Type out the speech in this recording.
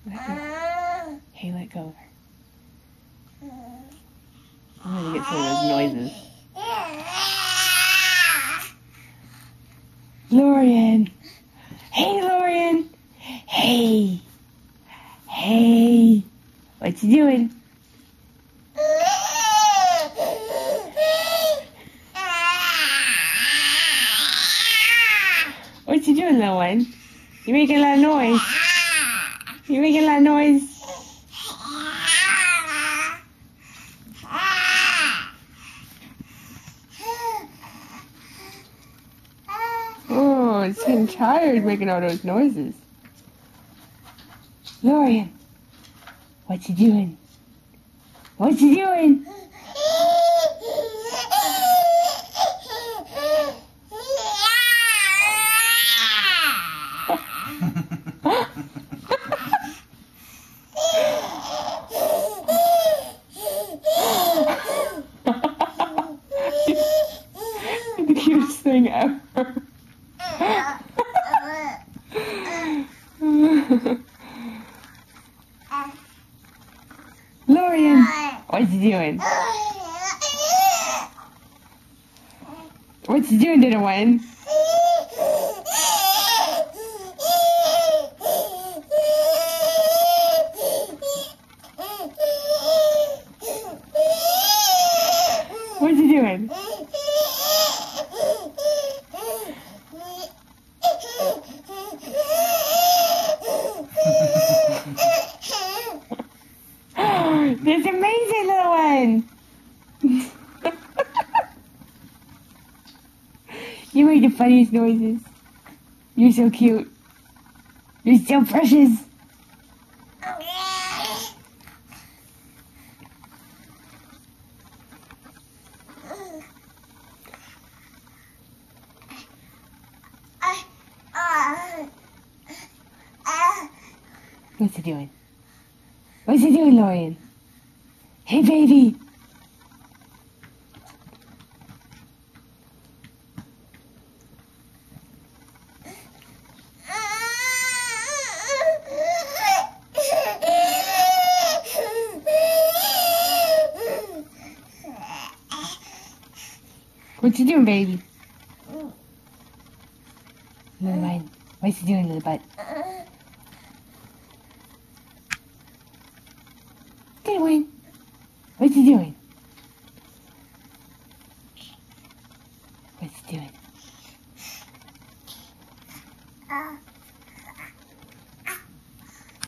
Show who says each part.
Speaker 1: Let go. Hey, let go of her. I'm gonna get some of those noises. Lorian! Hey, Lorian! Hey! Hey! What you doing? What you doing, little one? You making a lot of noise. You making a lot of noise. Oh, it's getting tired making all those noises. Lorian, what you doing? What you doing? The cutest thing ever. Lorian, what you doing? What you doing, little one? What you doing? That's amazing, little one. You make the funniest noises. You're so cute. You're so precious. What's he doing? What's he doing, Lorian? Hey, baby! What you doing, baby? Little man, what's he doing, little butt? Get away. What's he doing?